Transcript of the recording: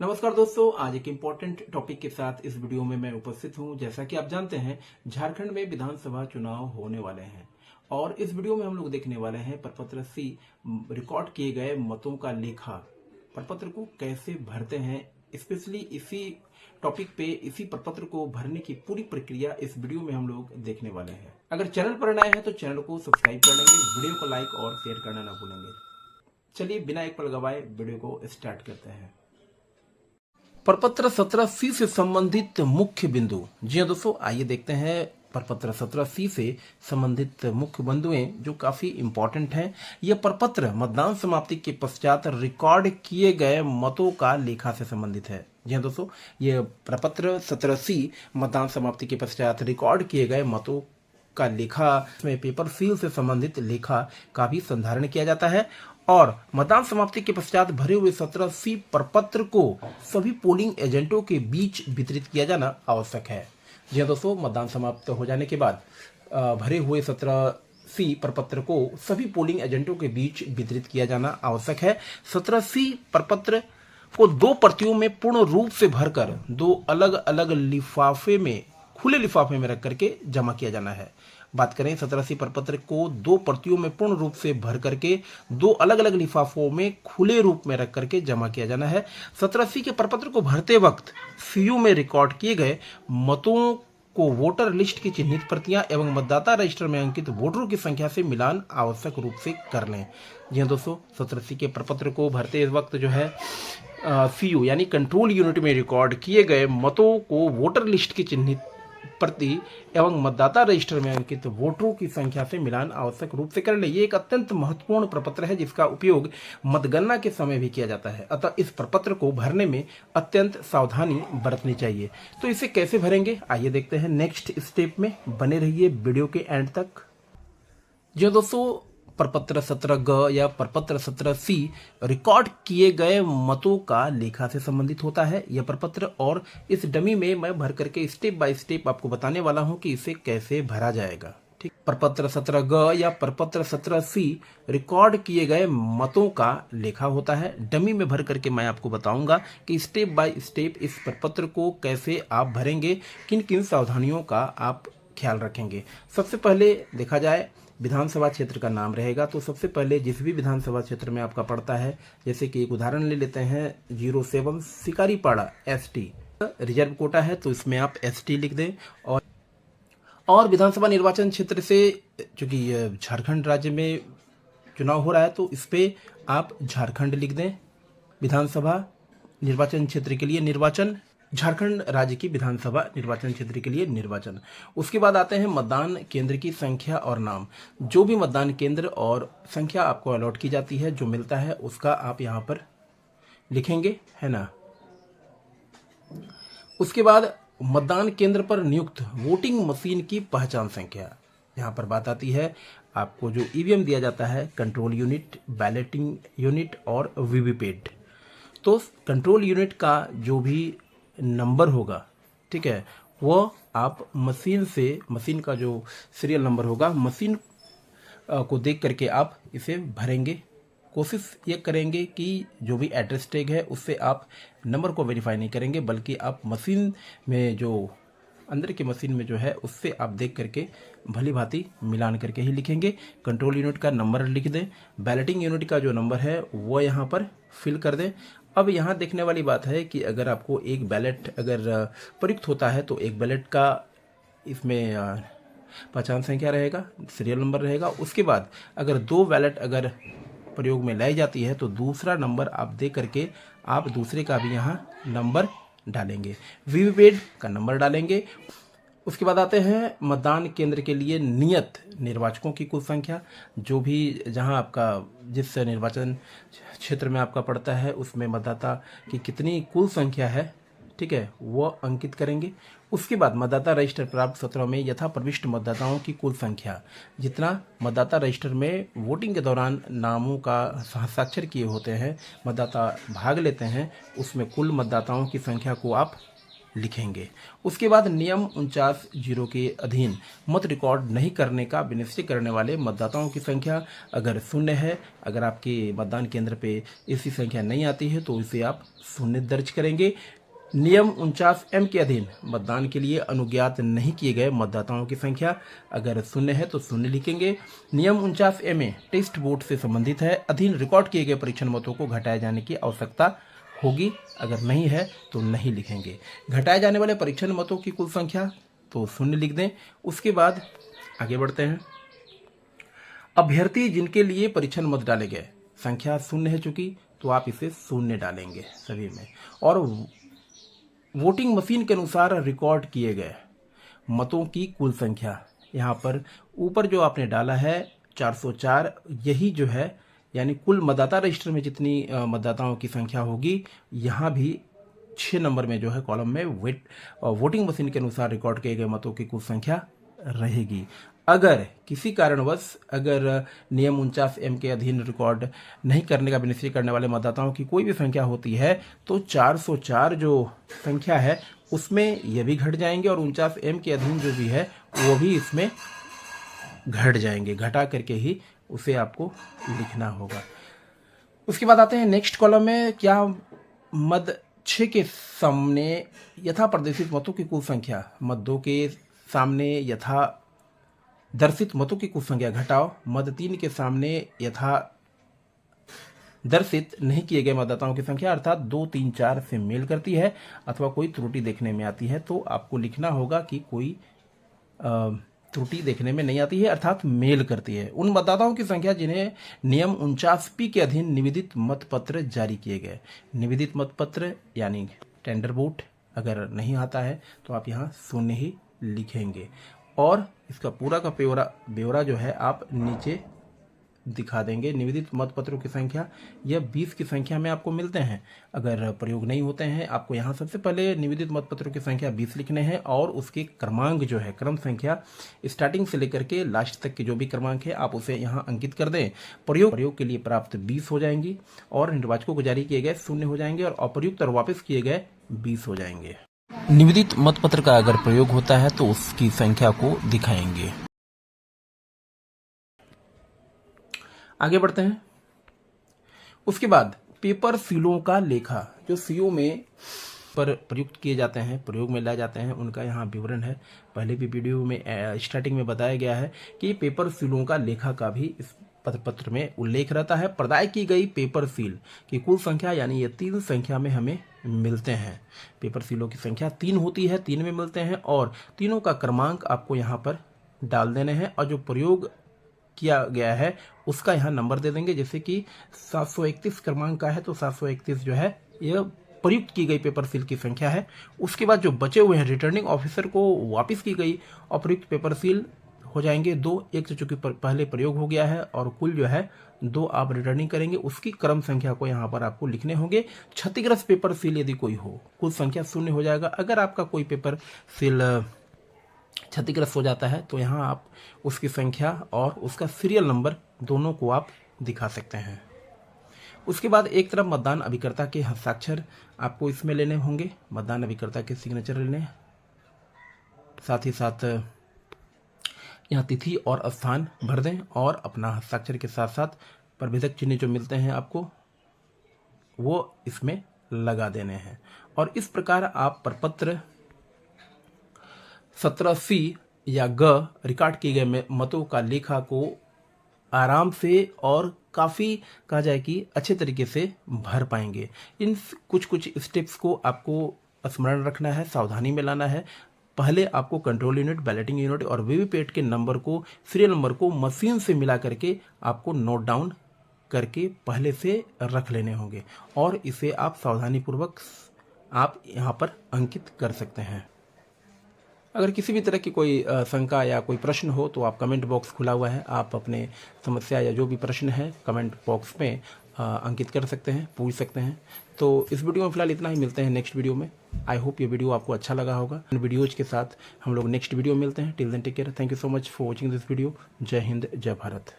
नमस्कार दोस्तों, आज एक इम्पोर्टेंट टॉपिक के साथ इस वीडियो में मैं उपस्थित हूं। जैसा कि आप जानते हैं, झारखंड में विधानसभा चुनाव होने वाले हैं और इस वीडियो में हम लोग देखने वाले हैं प्रपत्र सी रिकॉर्ड किए गए मतों का लेखा। प्रपत्र को कैसे भरते हैं, स्पेशली इसी टॉपिक पे इसी प्रपत्र को भरने की पूरी प्रक्रिया इस वीडियो में हम लोग देखने वाले हैं। अगर चैनल पर नए हैं तो चैनल को सब्सक्राइब कर लेंगे, वीडियो को लाइक और शेयर करना ना भूलेंगे। चलिए बिना एक पल गवाए वीडियो को स्टार्ट करते हैं। प्रपत्र 17C से संबंधित मुख्य बिंदु। जी हाँ दोस्तों, आइए देखते हैं प्रपत्र 17C से संबंधित मुख्य बिंदुएं जो काफी इंपॉर्टेंट हैं। यह प्रपत्र मतदान समाप्ति के पश्चात रिकॉर्ड किए गए मतों का लेखा से संबंधित है। जी हाँ दोस्तों, यह प्रपत्र 17C मतदान समाप्ति के पश्चात रिकॉर्ड किए गए मतों का लेखा में पेपर सील से संबंधित लेखा का भी संधारण किया जाता है और मतदान समाप्ति के पश्चात भरे हुए 17C प्रपत्र को सभी पोलिंग एजेंटों के बीच वितरित किया जाना आवश्यक है। जी हाँ दोस्तों, मतदान समाप्त हो जाने के बाद भरे हुए 17C प्रपत्र को सभी पोलिंग एजेंटों के बीच वितरित किया जाना आवश्यक है। 17C प्रपत्र को 2 प्रतियों में पूर्ण रूप से भरकर 2 अलग अलग लिफाफे में, खुले लिफाफे में रख करके जमा किया जाना है। बात करें 17C प्रपत्र को 2 प्रतियों में पूर्ण रूप से भर करके 2 अलग अलग लिफाफों में खुले रूप में रख करके जमा किया जाना है। 17C के प्रपत्र को भरते वक्त सीयू में रिकॉर्ड किए गए मतों को वोटर लिस्ट की चिन्हित प्रतियां एवं मतदाता रजिस्टर में अंकित वोटरों की संख्या से मिलान आवश्यक रूप से कर लें। जी हाँ दोस्तों, 17C के प्रपत्र को भरते वक्त जो है सीयू यानी कंट्रोल यूनिट में रिकॉर्ड किए गए मतों को वोटर लिस्ट की चिन्हित प्रति एवं मतदाता रजिस्टर में अंकित वोटरों की संख्या से मिलान आवश्यक रूप से कर ले। ये एक अत्यंत महत्वपूर्ण प्रपत्र है जिसका उपयोग मतगणना के समय भी किया जाता है। अतः इस प्रपत्र को भरने में अत्यंत सावधानी बरतनी चाहिए। तो इसे कैसे भरेंगे, आइए देखते हैं नेक्स्ट स्टेप में। बने रहिए वीडियो के एंड तक। जो दोस्तों, प्रपत्र 17G या प्रपत्र 17C रिकॉर्ड किए गए मतों का लेखा से संबंधित होता है यह प्रपत्र, और इस डमी में मैं भर करके स्टेप बाय स्टेप आपको बताने वाला हूं कि इसे कैसे भरा जाएगा। ठीक, प्रपत्र 17G या प्रपत्र 17C रिकॉर्ड किए गए मतों का लेखा होता है। डमी में भर करके मैं आपको बताऊंगा कि स्टेप बाय स्टेप इस प्रपत्र को कैसे आप भरेंगे, किन किन सावधानियों का आप ख्याल रखेंगे। सबसे पहले देखा जाए विधानसभा क्षेत्र का नाम रहेगा, तो सबसे पहले जिस भी विधानसभा क्षेत्र में आपका पड़ता है, जैसे कि एक उदाहरण ले लेते हैं 07 शिकारीपाड़ा ST रिजर्व कोटा है, तो इसमें आप ST लिख दें। और विधानसभा निर्वाचन क्षेत्र से, चूंकि झारखंड राज्य में चुनाव हो रहा है, तो इस पे आप झारखंड लिख दें। विधानसभा निर्वाचन क्षेत्र के लिए निर्वाचन, झारखंड राज्य की विधानसभा निर्वाचन क्षेत्र के लिए निर्वाचन। उसके बाद आते हैं मतदान केंद्र की संख्या और नाम। जो भी मतदान केंद्र और संख्या आपको अलॉट की जाती है, जो मिलता है, उसका आप यहाँ पर लिखेंगे, है ना। उसके बाद मतदान केंद्र पर नियुक्त वोटिंग मशीन की पहचान संख्या। यहाँ पर बात आती है आपको जो EVM दिया जाता है, कंट्रोल यूनिट, बैलेटिंग यूनिट और वीवीपैट। तो कंट्रोल यूनिट का जो भी नंबर होगा, ठीक है, वो आप मशीन का जो सीरियल नंबर होगा, मशीन को देख करके आप इसे भरेंगे। कोशिश ये करेंगे कि जो भी एड्रेस टैग है उससे आप नंबर को वेरीफाई नहीं करेंगे, बल्कि आप मशीन में जो अंदर की मशीन में जो है उससे आप देख करके भली भांति मिलान करके ही लिखेंगे। कंट्रोल यूनिट का नंबर लिख दें, बैलेटिंग यूनिट का जो नंबर है वो यहाँ पर फिल कर दें। अब यहाँ देखने वाली बात है कि अगर आपको एक बैलेट अगर प्रयुक्त होता है तो एक बैलेट का इसमें पहचान संख्या रहेगा, सीरियल नंबर रहेगा। उसके बाद अगर 2 बैलेट अगर प्रयोग में लाई जाती है तो दूसरा नंबर आप दे करके आप दूसरे का भी यहाँ नंबर डालेंगे, वीवीपैट का नंबर डालेंगे। उसके बाद आते हैं मतदान केंद्र के लिए नियत निर्वाचकों की कुल संख्या। जो भी जहां आपका जिस निर्वाचन क्षेत्र में आपका पड़ता है उसमें मतदाता की कितनी कुल संख्या है, ठीक है, वो अंकित करेंगे। उसके बाद मतदाता रजिस्टर प्राप्त सत्रों में यथा प्रविष्ट मतदाताओं की कुल संख्या, जितना मतदाता रजिस्टर में वोटिंग के दौरान नामों का हस्ताक्षर किए होते हैं, मतदाता भाग लेते हैं, उसमें कुल मतदाताओं की संख्या को आप लिखेंगे। उसके बाद नियम 49(0) के अधीन मत रिकॉर्ड नहीं करने का विनिश्चय करने वाले मतदाताओं की संख्या अगर 0 है, अगर आपके मतदान केंद्र पे ऐसी संख्या नहीं आती है तो इसे आप 0 दर्ज करेंगे। नियम 49(m) के अधीन मतदान के लिए अनुज्ञात नहीं किए गए मतदाताओं की संख्या अगर 0 है तो 0 लिखेंगे। नियम 49(a) टेस्ट वोट से संबंधित है, अधीन रिकॉर्ड किए गए परीक्षण मतों को घटाए जाने की आवश्यकता होगी, अगर नहीं है तो नहीं लिखेंगे। घटाए जाने वाले परीक्षण मतों की कुल संख्या तो 0 लिख दें। उसके बाद आगे बढ़ते हैं। अभ्यर्थी जिनके लिए परीक्षण मत डाले गए संख्या 0 है चूंकि, तो आप इसे 0 डालेंगे सभी में। और वोटिंग मशीन के अनुसार रिकॉर्ड किए गए मतों की कुल संख्या, यहाँ पर ऊपर जो आपने डाला है 404, यही जो है यानी कुल मतदाता रजिस्टर में जितनी मतदाताओं की संख्या होगी, यहाँ भी 6 नंबर में जो है कॉलम में वोटिंग मशीन के अनुसार रिकॉर्ड किए गए मतों की कुल संख्या रहेगी। अगर किसी कारणवश अगर नियम 49(m) के अधीन रिकॉर्ड नहीं करने का विनिश्चय करने वाले मतदाताओं की कोई भी संख्या होती है तो 404 जो संख्या है उसमें ये भी घट जाएंगे और 49(m) के अधीन जो भी है वो भी इसमें घट जाएंगे, घटा करके ही उसे आपको लिखना होगा। उसके बाद आते हैं नेक्स्ट कॉलम में, क्या मद 6 के सामने यथा प्रदर्शित मतों की कुल संख्या, मद 2 के सामने यथा दर्शित मतों की कुल संख्या घटाओ मद 3 के सामने यथा दर्शित नहीं किए गए मतदाताओं की संख्या अर्थात 2, 3, 4 से मेल करती है अथवा कोई त्रुटि देखने में आती है, तो आपको लिखना होगा कि कोई त्रुटि देखने में नहीं आती है अर्थात मेल करती है। उन मतदाताओं की संख्या जिन्हें नियम 49(p) के अधीन निवेदित मतपत्र जारी किए गए। निवेदित मतपत्र यानी टेंडर वोट अगर नहीं आता है तो आप यहाँ 0 ही लिखेंगे और इसका पूरा का ब्यौरा जो है आप नीचे दिखा देंगे। निवेदित मतपत्रों की संख्या यह 20 की संख्या में आपको मिलते हैं। अगर प्रयोग नहीं होते हैं आपको यहाँ सबसे पहले निवेदित मतपत्रों की संख्या 20 लिखने हैं और उसके क्रमांक जो है क्रम संख्या स्टार्टिंग से लेकर के लास्ट तक के जो भी क्रमांक है आप उसे यहाँ अंकित कर दें। प्रयोग के लिए प्राप्त 20 हो जाएंगी और निर्वाचकों को जारी किए गए 0 हो जाएंगे और अप्रयुक्त और वापस किए गए 20 हो जाएंगे। निवेदित मतपत्र का अगर प्रयोग होता है तो उसकी संख्या को दिखाएंगे। आगे बढ़ते हैं। उसके बाद पेपर सीलों का लेखा, जो सीओ में पर प्रयुक्त किए जाते हैं, प्रयोग में लाए जाते हैं, उनका यहाँ विवरण है। पहले भी वीडियो में स्टार्टिंग में बताया गया है कि पेपर सीलों का लेखा का भी इस पत्र में उल्लेख रहता है। प्रदाय की गई पेपर सील की कुल संख्या यानी ये 3 संख्या में हमें मिलते हैं। पेपर सीलों की संख्या 3 होती है, 3 में मिलते हैं और तीनों का क्रमांक आपको यहाँ पर डाल देने हैं और जो प्रयोग किया गया है उसका यहाँ नंबर दे देंगे। जैसे कि 731 क्रमांक का है तो 731 जो है यह प्रयुक्त की गई पेपर सील की संख्या है। उसके बाद जो बचे हुए हैं रिटर्निंग ऑफिसर को वापस की गई अप्रयुक्त पेपर सील हो जाएंगे 2। एक तो चूंकि पहले प्रयोग हो गया है और कुल जो है 2 आप रिटर्निंग करेंगे, उसकी क्रम संख्या को यहाँ पर आपको लिखने होंगे। क्षतिग्रस्त पेपर सील यदि कोई हो कुल संख्या 0 हो जाएगा। अगर आपका कोई पेपर सील क्षतिग्रस्त हो जाता है तो यहाँ आप उसकी संख्या और उसका सीरियल नंबर दोनों को आप दिखा सकते हैं। उसके बाद एक तरफ मतदान अभिकर्ता के हस्ताक्षर आपको इसमें लेने होंगे, मतदान अभिकर्ता के सिग्नेचर लेने, साथ ही साथ यहाँ तिथि और स्थान भर दें और अपना हस्ताक्षर के साथ साथ प्रभेदक चिन्ह जो मिलते हैं आपको वो इसमें लगा देने हैं। और इस प्रकार आप प्रपत्र 17C या ग रिकॉर्ड किए गए मतों का लेखा को आराम से और काफ़ी कहा जाए कि अच्छे तरीके से भर पाएंगे। इन कुछ स्टेप्स को आपको स्मरण रखना है, सावधानी में लाना है। पहले आपको कंट्रोल यूनिट, बैलेटिंग यूनिट और वीवीपैट के नंबर को, सीरियल नंबर को मशीन से मिला करके आपको नोट डाउन करके पहले से रख लेने होंगे और इसे आप सावधानीपूर्वक आप यहाँ पर अंकित कर सकते हैं। अगर किसी भी तरह की कोई शंका या कोई प्रश्न हो तो आप कमेंट बॉक्स खुला हुआ है, आप अपने समस्या या जो भी प्रश्न है कमेंट बॉक्स में अंकित कर सकते हैं, पूछ सकते हैं। तो इस वीडियो में फिलहाल इतना ही, मिलते हैं नेक्स्ट वीडियो में। आई होप ये वीडियो आपको अच्छा लगा होगा। इन वीडियोज़ के साथ हम लोग नेक्स्ट वीडियो में मिलते हैं। Till then take care, thank you so much for watching this video. जय हिंद, जय भारत।